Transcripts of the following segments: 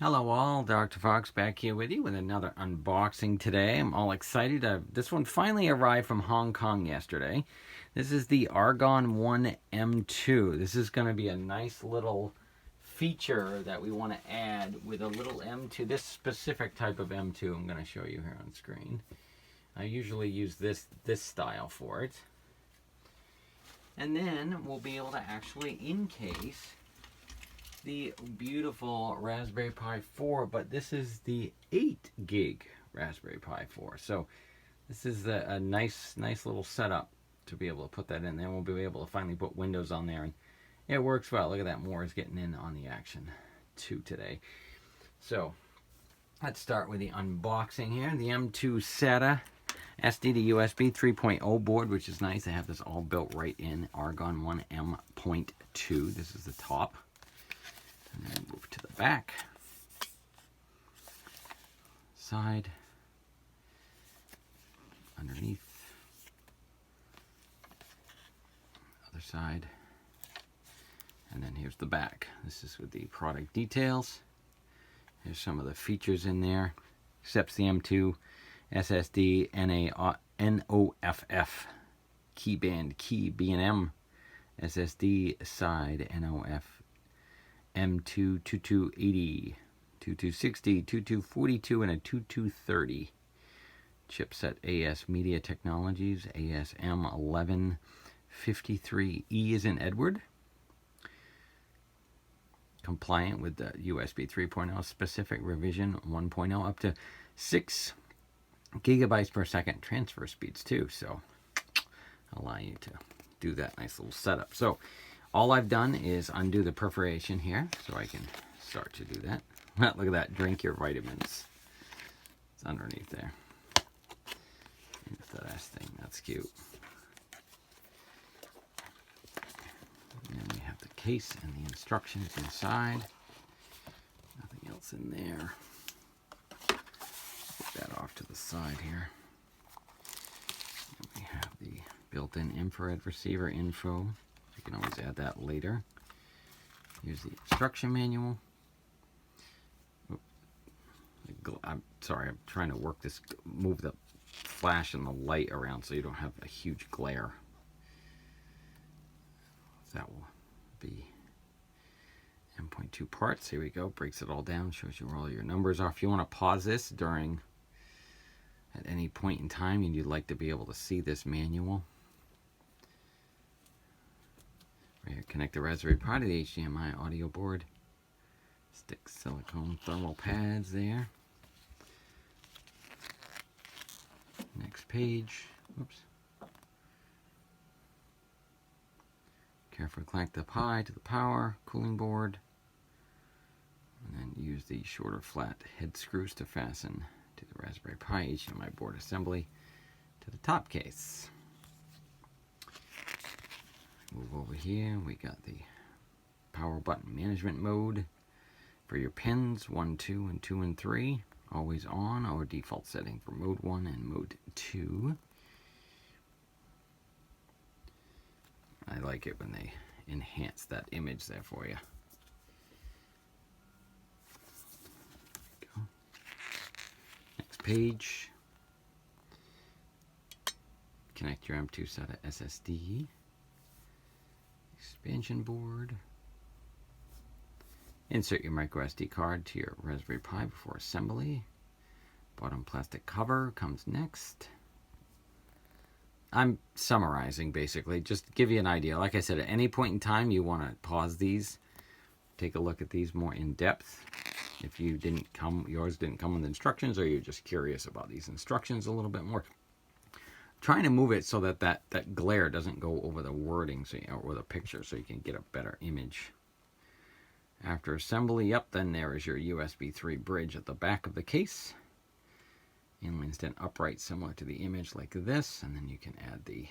Hello all, Dr. Fox back here with you with another unboxing today. I'm all excited. This one finally arrived from Hong Kong yesterday. This is the Argon 1 M2. This is going to be a nice little feature that we want to add with a little M2. This specific type of M2 I'm going to show you here on screen. I usually use this style for it. And then we'll be able to actually encase the beautiful Raspberry Pi 4, but this is the 8 gig Raspberry Pi 4. So this is a nice little setup to be able to put that in there. We'll be able to finally put Windows on there, and it works well. Look at that, Moore is getting in on the action too today. So let's start with the unboxing here. The M2 SATA SD to USB 3.0 board, which is nice. I have this all built right in. Argon 1 M.2. This is the top. And then move to the back, side, underneath, other side, and then here's the back. This is with the product details. Here's some of the features in there. Accepts the M2 SSD, NOFF, keyband key, B&M, SSD side, NOF. M2 2280, 2260, 2242, and a 2230. Chipset AS Media Technologies, ASM 1153. E is in Edward. Compliant with the USB 3.0 specific revision 1.0, up to 6 gigabytes per second transfer speeds too. So allow you to do that nice little setup. So all I've done is undo the perforation here, so I can start to do that. Look at that, drink your vitamins. It's underneath there. It's the last thing, that's cute. And then we have the case and the instructions inside. Nothing else in there. Put that off to the side here. And we have the built-in infrared receiver info. You can always add that later. Here's the instruction manual. I'm sorry, I'm trying to work this, move the flash and the light around so you don't have a huge glare. That will be M.2 parts. Here we go, breaks it all down, shows you where all your numbers are. If you want to pause this at any point in time and you'd like to be able to see this manual, right here, connect the Raspberry Pi to the HDMI audio board. Stick silicone thermal pads there. Next page. Whoops. Carefully connect the Pi to the power cooling board. And then use the shorter flat head screws to fasten to the Raspberry Pi HDMI board assembly to the top case. Move over here, we got the power button management mode for your pins 1, 2, and 2 and 3, always on, or default setting for mode 1 and mode 2. I like it when they enhance that image there for you. Go. Next page. Connect your M2 SATA SSD. Expansion board. Insert your micro SD card to your Raspberry Pi before assembly. Bottom plastic cover comes next. I'm summarizing basically, just to give you an idea. Like I said, at any point in time you want to pause these, take a look at these more in depth. If yours didn't come with instructions, or you're just curious about these instructions a little bit more. Trying to move it so that glare doesn't go over the wording, so or the picture, so you can get a better image. After assembly, yep, then there is your USB 3 bridge at the back of the case. Inline stand upright, similar to the image like this, and then you can add the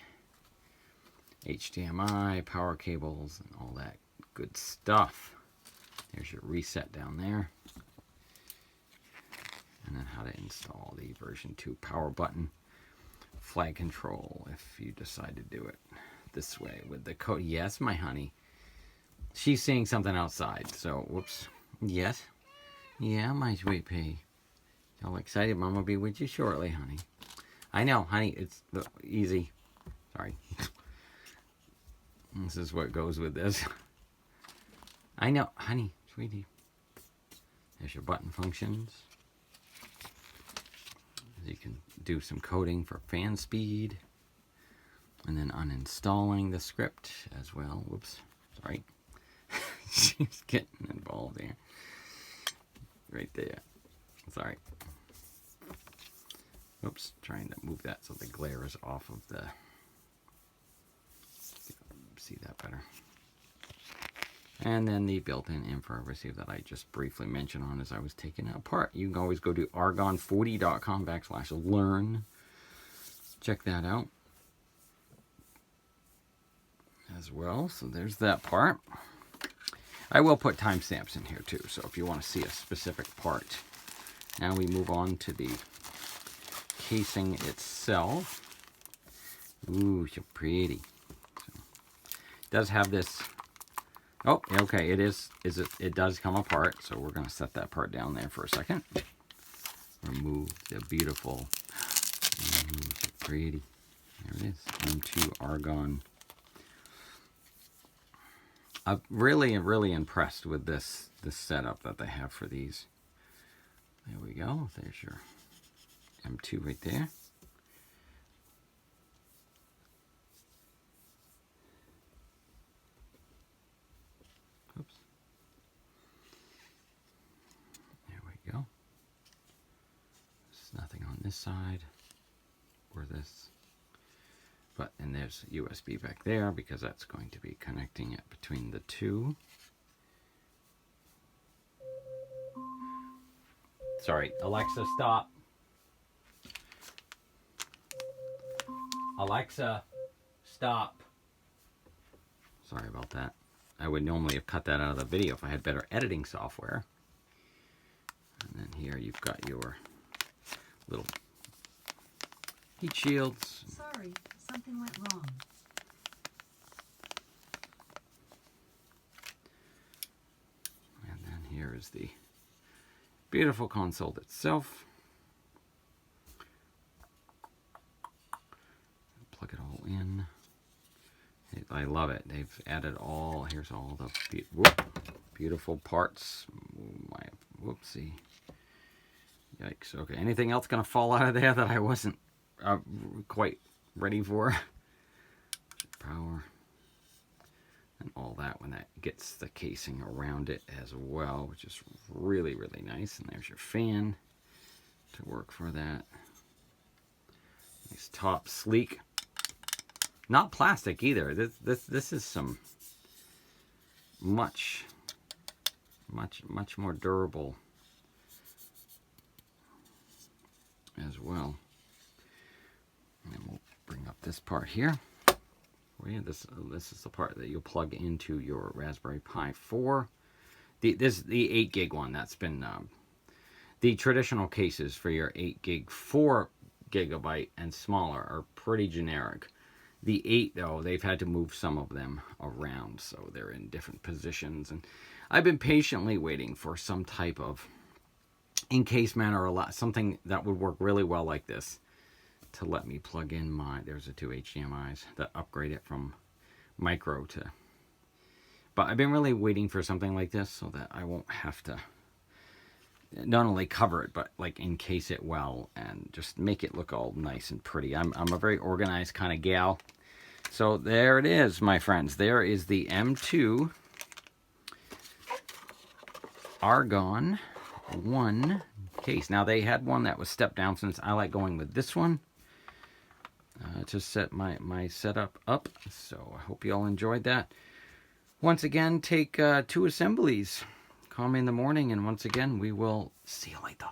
HDMI, power cables, and all that good stuff. There's your reset down there. And then how to install the version 2 power button. Flag control if you decide to do it this way with the code. Yes, my honey. She's seeing something outside, so whoops. Yes. Yeah, my sweet pea. All excited. Mom will be with you shortly, honey. I know, honey. It's easy. Sorry. This is what goes with this. I know, honey, sweetie. There's your button functions. You can do some coding for fan speed. And then uninstalling the script as well. Whoops. Sorry. She's getting involved here. Right there. Sorry. Oops. Trying to move that so the glare is off of the... See that better. And then the built-in info receiver that I just briefly mentioned on as I was taking it apart. You can always go to argon40.com/learn. Check that out as well. So there's that part. I will put timestamps in here too, so if you want to see a specific part. Now we move on to the casing itself. Ooh, so pretty. So, it does have this... Oh, okay, it does come apart, so we're going to set that part down there for a second. Remove the beautiful, so pretty, there it is, M.2 Argon. I'm really impressed with this setup that they have for these. There we go, there's your M.2 right there. Oops. There we go. There's nothing on this side or this. But, and there's USB back there because that's going to be connecting it between the two. Sorry, Alexa, stop. Alexa, stop. Sorry about that. I would normally have cut that out of the video if I had better editing software. And then here you've got your little heat shields. Sorry, something went wrong. And then here is the beautiful console itself. Plug it all in. I love it. They've added all, here's all the beautiful parts. Whoopsie. Yikes. Okay, anything else going to fall out of there that I wasn't quite ready for? Power. And all that when that gets the casing around it as well, which is really nice. And there's your fan to work for that. Nice top, sleek. Not plastic either. This is some much more durable as well. And then we'll bring up this part here. This is the part that you'll plug into your Raspberry Pi 4. The 8 gig one. That's been the traditional cases for your 8 gig, 4 gigabyte and smaller are pretty generic. The 8, though, they've had to move some of them around, so they're in different positions. And I've been patiently waiting for some type of encasement or something that would work really well like this to let me plug in there's the 2 HDMIs that upgrade it from micro to... But I've been really waiting for something like this so that I won't have to not only cover it, but like encase it well and just make it look all nice and pretty. I'm a very organized kind of gal. So there it is, my friends. There is the M.2 Argon 1 case. Now they had one that was step down, since I like going with this one to set my setup up. So I hope you all enjoyed that. Once again, take 2 assemblies. Call me in the morning, and once again, we will see you later.